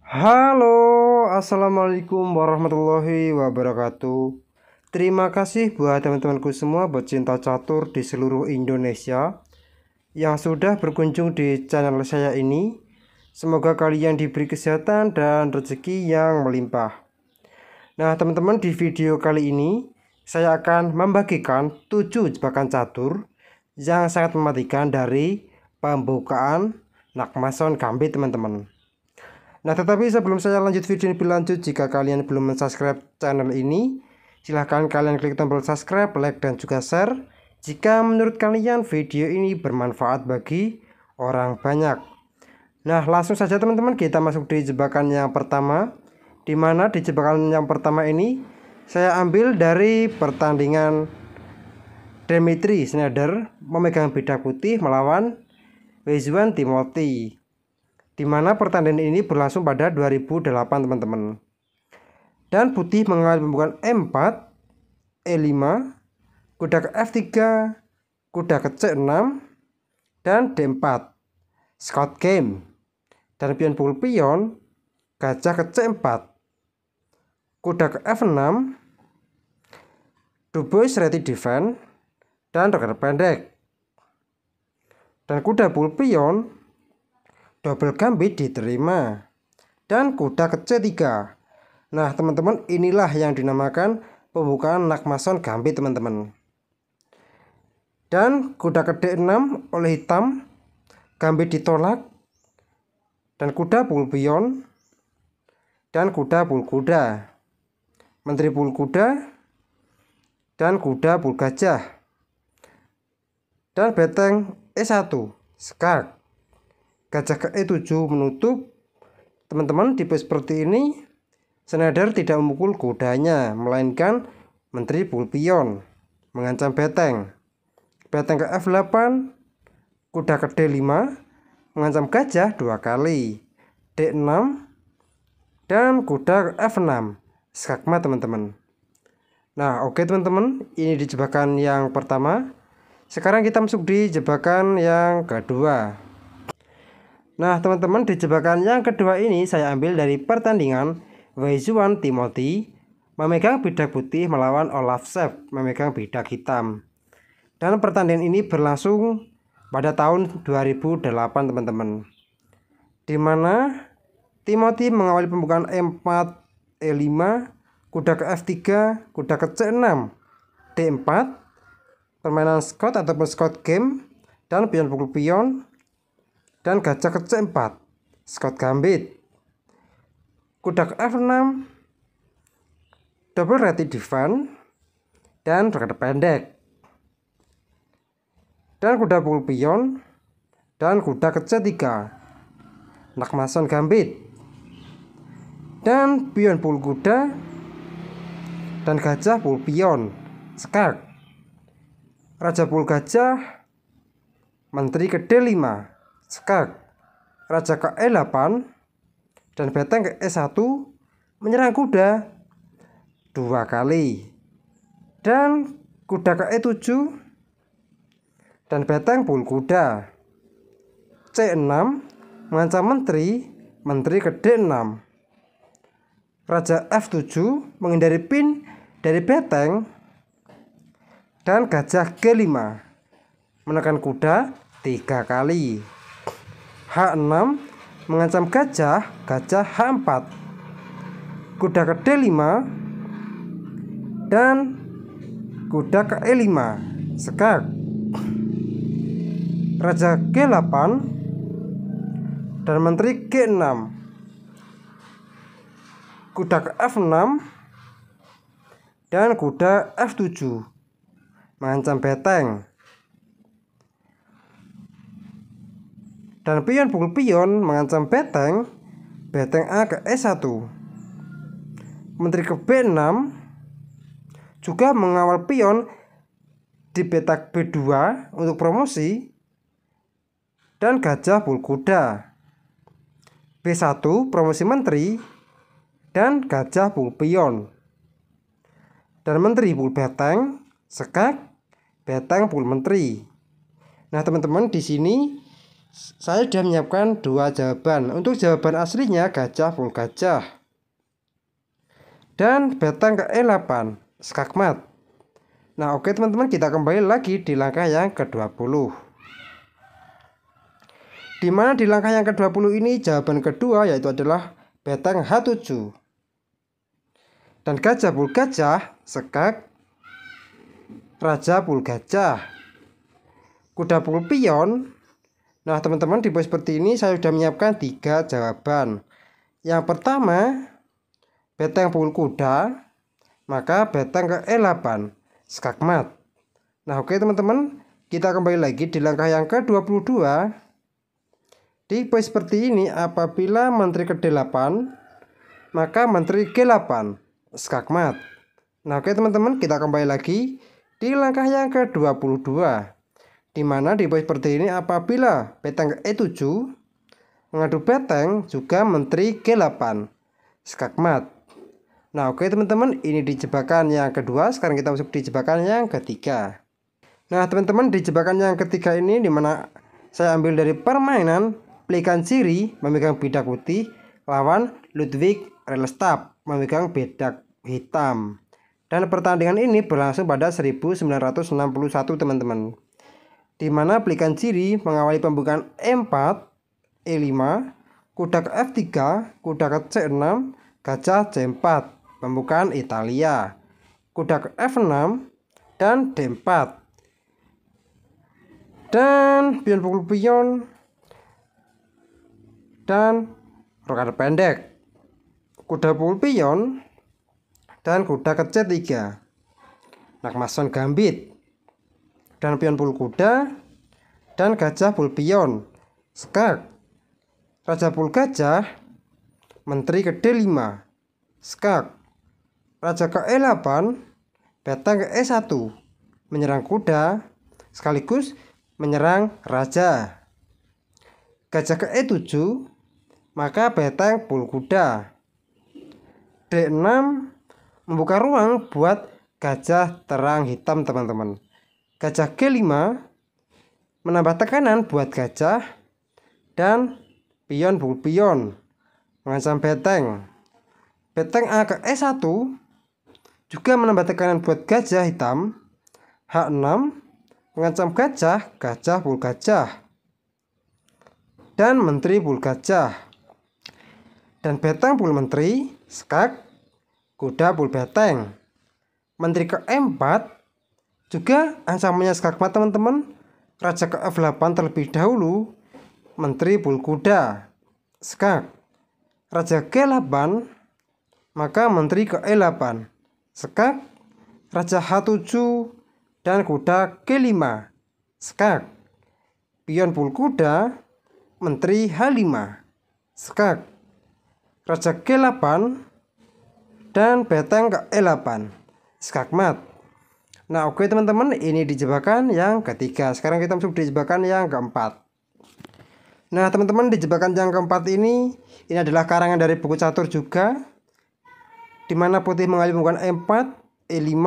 Halo, assalamualaikum warahmatullahi wabarakatuh. Terima kasih buat teman-temanku semua pecinta catur di seluruh Indonesia yang sudah berkunjung di channel saya ini. Semoga kalian diberi kesehatan dan rezeki yang melimpah. Nah, teman-teman, di video kali ini saya akan membagikan 7 jebakan catur yang sangat mematikan dari pembukaan Nakmason Gambit, teman-teman. Nah, tetapi sebelum saya lanjut video ini lebih lanjut, jika kalian belum subscribe channel ini, silahkan kalian klik tombol subscribe, like, dan juga share jika menurut kalian video ini bermanfaat bagi orang banyak. Nah, langsung saja teman-teman, kita masuk di jebakan yang pertama, dimana di jebakan yang pertama ini saya ambil dari pertandingan Dimitri Schneider memegang bidak putih melawan Weizhuan Timothy, di mana pertandingan ini berlangsung pada 2008, teman-teman. Dan putih mengambil pembukaan E4, E5, kuda ke F3, kuda ke C6, dan D4. Scout game. Dan pion pukul pion, gajah ke C4, kuda ke F6, dubois ready defense, dan roket pendek. Dan kuda pukul pion, double gambit diterima, dan kuda ke C3. Nah, teman-teman, inilah yang dinamakan pembukaan Nakmason Gambit, teman-teman. Dan kuda ke D6 oleh hitam, gambit ditolak, dan kuda pukul pion, dan kuda pukul kuda, menteri pukul kuda, dan kuda pukul gajah, dan beteng E1 skak. Gajah ke E7 menutup. Teman-teman, tipe seperti ini Schneider tidak memukul kudanya, melainkan menteri pukul pion, mengancam beteng. Beteng ke F8, kuda ke D5, mengancam gajah 2 kali, D6, dan kuda ke F6 skakma, teman-teman. Nah, oke teman-teman, ini di jebakan yang pertama. Sekarang kita masuk di jebakan yang kedua. Nah, teman-teman, di jebakan yang kedua ini saya ambil dari pertandingan Weizhuan Timothy memegang bidak putih melawan Olaf Shep memegang bidak hitam. Dan pertandingan ini berlangsung pada tahun 2008, teman-teman. Di mana Timothy mengawali pembukaan E4, E5, kuda ke F3, kuda ke C6, D4, permainan scout ataupun scout game, dan pion pukul pion, dan gajah ke C4 scout gambit, kuda ke F6, double ready defense, dan roket pendek, dan kuda pukul pion, dan kuda ke C3 Nakmason Gambit, dan pion pukul kuda, dan gajah pukul pion skak, raja pukul gajah, menteri ke D5 skak, raja ke E8, dan beteng ke E1 menyerang kuda 2 kali, dan kuda ke E7, dan beteng pukul kuda, C6 mengancam menteri, menteri ke D6, raja F7 menghindari pin dari beteng, dan gajah G5 menekan kuda 3 kali, H6 mengancam gajah, gajah H4, kuda ke D5, dan kuda ke E5 skak, raja G8, dan menteri G6, kuda ke F6, dan kuda F7 mengancam beteng, dan pion pukul pion mengancam beteng, beteng A ke E1, menteri ke B6 juga mengawal pion di petak B2 untuk promosi, dan gajah pukul kuda, B1 promosi menteri, dan gajah pukul pion, dan menteri pukul beteng skak, beteng pukul menteri. Nah, teman-teman, di sini saya sudah menyiapkan dua jawaban. Untuk jawaban aslinya gajah pul gajah. Dan beteng ke E8 skakmat. Nah oke teman-teman, kita kembali lagi di langkah yang ke-20. Dimana di langkah yang ke-20 ini jawaban kedua yaitu adalah beteng H7. Dan gajah pul gajah skak, raja pul gajah, kuda pul pion. Nah teman-teman, di posisi seperti ini saya sudah menyiapkan 3 jawaban. Yang pertama beteng pul kuda, maka beteng ke E8 skakmat. Nah oke teman-teman, kita kembali lagi di langkah yang ke-22. Di posisi seperti ini, apabila menteri ke D8 maka menteri G8 skakmat. Nah oke teman-teman, kita kembali lagi di langkah yang ke-22, dimana di posisi seperti ini apabila beteng ke E7 mengadu beteng juga menteri G8 skakmat. Nah oke teman-teman, ini di jebakan yang kedua. Sekarang kita masuk di jebakan yang ketiga. Nah teman-teman, di jebakan yang ketiga ini dimana saya ambil dari permainan Plikan Siri memegang bedak putih lawan Ludwig Rellstab memegang bedak hitam. Dan pertandingan ini berlangsung pada 1961 teman-teman, dimana Plikan Siri mengawali pembukaan E4, E5, kuda ke F3, kuda ke C6, gajah C4, pembukaan Italia, kuda ke F6 dan D4, dan pion pukul pion dan rokade pendek, kuda pukul pion dan kuda ke C3, Nakmason gambit, dan pion pukul kuda dan gajah pukul pion skak, raja pukul gajah, menteri ke D5 skak, raja ke E8, beteng ke E1 menyerang kuda sekaligus menyerang raja, gajah ke E7 maka beteng pul kuda, D6 membuka ruang buat gajah terang hitam teman-teman, gajah G5 menambah tekanan buat gajah, dan pion pukul pion mengancam beteng. Beteng A ke E1 juga menambah tekanan buat gajah hitam. H6 mengancam gajah, gajah pul gajah, dan menteri pul gajah. Dan beteng pul menteri skak, kuda pul beteng. Menteri ke E4 juga ancamannya skakmat teman-teman. Raja ke F8 terlebih dahulu, menteri pul kuda skak, raja G8 maka menteri ke E8 skak, raja H7 dan kuda G5 skak, pion pul kuda, menteri H5 skak, raja G8 dan beteng ke E8 skakmat. Nah oke teman-teman, ini di jebakan yang ketiga. Sekarang kita masuk di jebakan yang keempat. Nah teman-teman, di jebakan yang keempat ini adalah karangan dari buku catur juga, dimana putih mengalih pembukaan E4, E5,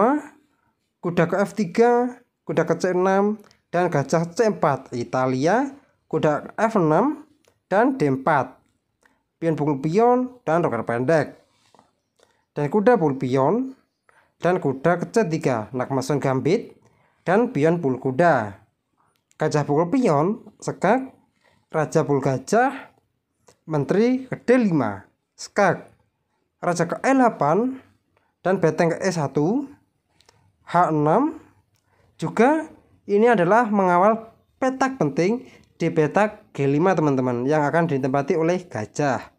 kuda ke F3, kuda ke C6 dan gajah C4 Italia, kuda F6 dan D4, pion pukul pion dan rokade pendek, dan kuda pukul pion dan kuda ke C3 Nakmason gambit dan pion pukul kuda, gajah pukul pion skak, raja pukul gajah, menteri ke D5 skak, raja ke E8 dan beteng ke E1, H6 juga ini adalah mengawal petak penting di petak G5 teman-teman yang akan ditempati oleh gajah.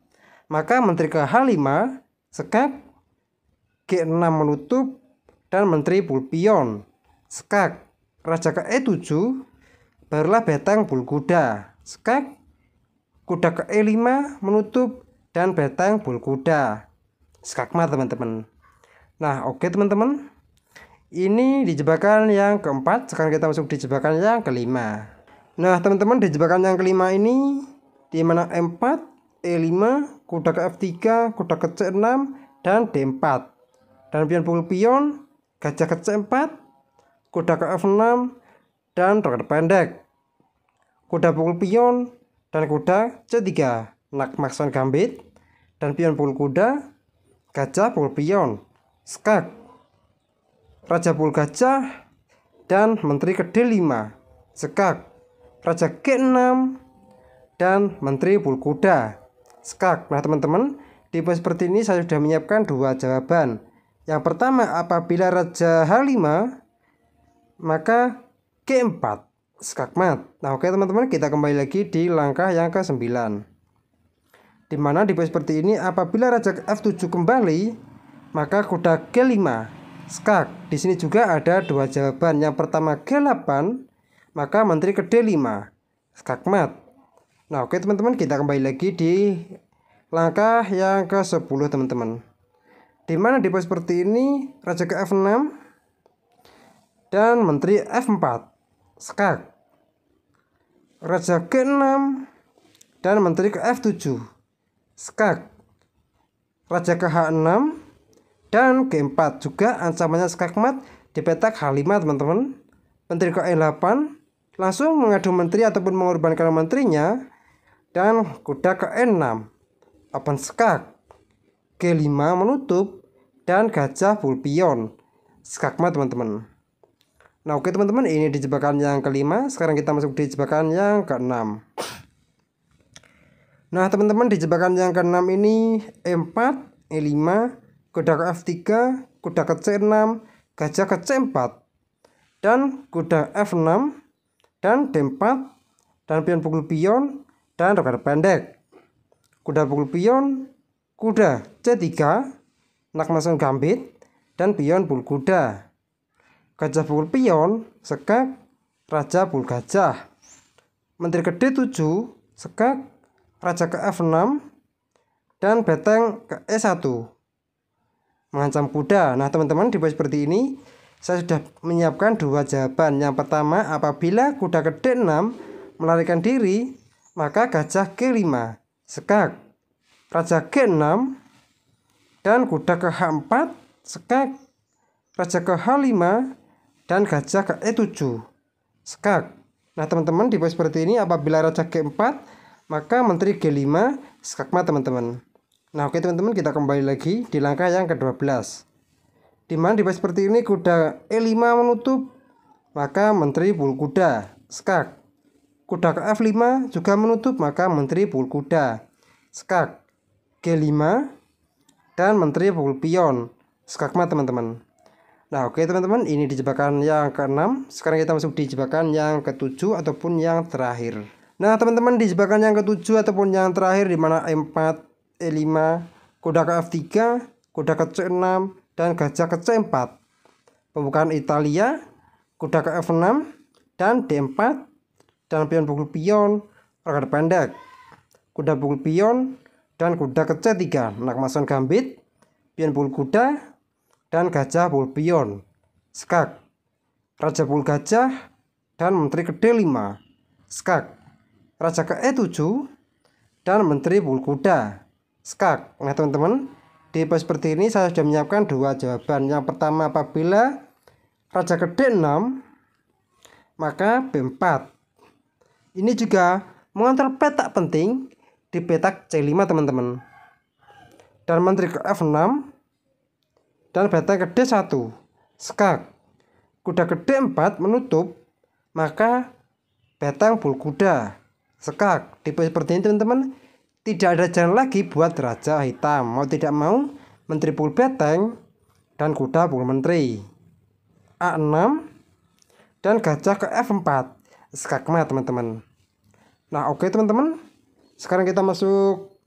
Maka menteri ke H5 skak, G6 menutup dan menteri pukul pion skak, raja ke E7 barulah beteng pukul kuda skak, kuda ke E5 menutup dan beteng pukul kuda skakmat teman-teman. Nah oke teman-teman, ini di jebakan yang keempat. Sekarang kita masuk di jebakan yang kelima. Nah teman-teman, di jebakan yang kelima ini dimana E4, E5, kuda ke F3, kuda ke C6 dan D4, dan pion pukul pion, gajah ke C4, kuda ke F6 dan rokade pendek, kuda pukul pion, dan kuda C3 nakmason gambit, dan pion pukul kuda, gajah pukul pion, skak, raja pukul gajah, dan menteri ke D5 skak, raja G6, dan menteri pukul kuda, skak. Nah teman-teman, di poin seperti ini saya sudah menyiapkan dua jawaban. Yang pertama, apabila raja H5 maka G4 skakmat. Nah oke teman-teman, kita kembali lagi di langkah yang ke-9, dimana di poin seperti ini apabila raja F7 kembali maka kuda G5 skak. Di sini juga ada dua jawaban. Yang pertama G8 maka menteri ke D5 skakmat. Nah oke teman-teman, kita kembali lagi di langkah yang ke-10 teman-teman, dimana di poin seperti ini raja ke F6 dan menteri F4 skak, raja G6 dan menteri ke F7 skak, raja ke H6 dan G4 juga ancamannya skakmat di petak H5 teman-teman. Menteri ke E8 langsung mengadu menteri ataupun mengorbankan menterinya, dan kuda ke E6 open skak, G5 menutup, dan gajah pukul pion skakmat teman-teman. Nah oke teman-teman, ini di jebakan yang kelima. Sekarang kita masuk di jebakan yang ke-6. Nah teman-teman, di jebakan yang ke-6 ini E4, E5, kuda ke F3, kuda ke C6, gajah ke C4, dan kuda F6, dan D4, dan pion pukul pion, dan roket pendek, kuda pukul pion, kuda C3 nakmason gambit, dan pion pukul kuda, gajah pukul pion skak, raja pukul gajah, menteri ke D7 skak, raja ke F6, dan beteng ke E1 mengancam kuda. Nah teman-teman, di poin seperti ini saya sudah menyiapkan dua jawaban. Yang pertama, apabila kuda ke D6 melarikan diri maka gajah G5 skak, raja G6, dan kuda ke H4 skak, raja ke H5, dan gajah ke E7 skak. Nah teman-teman, di poin seperti ini apabila raja G4 maka menteri G5 skakmat teman-teman. Nah oke teman-teman, kita kembali lagi di langkah yang ke-12, dimana di poin seperti ini kuda E5 menutup maka menteri pukul kuda skak, kuda ke F5 juga menutup maka menteri pukul kuda skak, G5, dan menteri pukul pion skakmat teman-teman. Nah oke teman-teman, ini di jebakan yang ke-6. Sekarang kita masuk di jebakan yang ke-7 ataupun yang terakhir. Nah teman-teman, di jebakan yang ke-7 ataupun yang terakhir, dimana E4, E5, kuda ke F3, kuda ke C6, dan gajah ke C4, pembukaan Italia, kuda ke F6 dan D4, dan pion pukul pion, roket pendek, kuda pukul pion, dan kuda ke C3 nakmason gambit, pion pukul kuda, dan gajah pukul pion skak, raja pukul gajah, dan menteri ke D5 skak, raja ke E7, dan menteri pukul kuda skak. Nah teman-teman, di poin seperti ini saya sudah menyiapkan dua jawaban. Yang pertama, apabila raja ke D6 maka B4. Ini juga mengontrol petak penting di petak C5 teman-teman, dan menteri ke F6, dan beteng ke D1 skak, kuda ke D4 menutup maka beteng pukul kuda skak. Di poin seperti ini teman-teman, tidak ada jalan lagi buat raja hitam. Mau tidak mau menteri pukul beteng dan kuda pukul menteri, A6, dan gajah ke F4 skakmat teman-teman. Nah oke teman-teman, sekarang kita masuk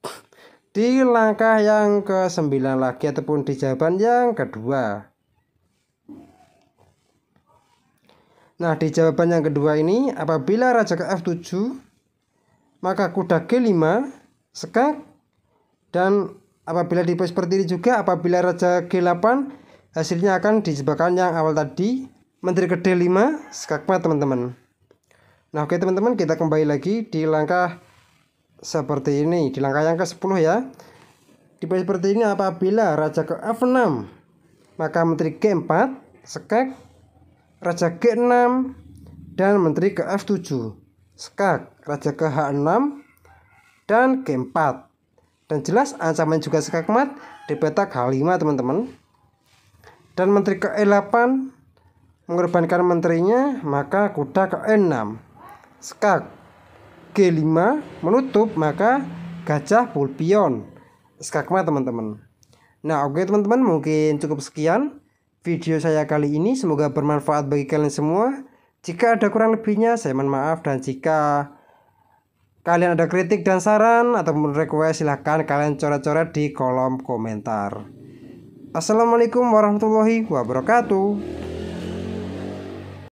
di langkah yang ke-9 lagi ataupun di jawaban yang kedua. Nah di jawaban yang kedua ini, apabila raja ke F7 maka kuda G5 skak, dan apabila di poin seperti ini juga apabila raja G8 hasilnya akan di jebakan yang awal tadi, menteri ke D5 skakmat teman-teman. Nah oke teman-teman, kita kembali lagi di langkah seperti ini, di langkah yang ke-10 ya. Di poin seperti ini apabila raja ke F6 maka menteri G4 skak, raja G6, dan menteri ke F7 skak, raja ke H6, dan G4. Dan jelas ancaman juga skak mat di petak H5 teman-teman. Dan menteri ke E8 mengorbankan menterinya, maka kuda ke E6, skak G5 menutup, maka gajah full pion, skak mat teman-teman. Nah oke teman-teman, mungkin cukup sekian video saya kali ini, semoga bermanfaat bagi kalian semua. Jika ada kurang lebihnya saya mohon maaf, dan jika kalian ada kritik dan saran ataupun request, silahkan kalian coret-coret di kolom komentar. Assalamualaikum warahmatullahi wabarakatuh.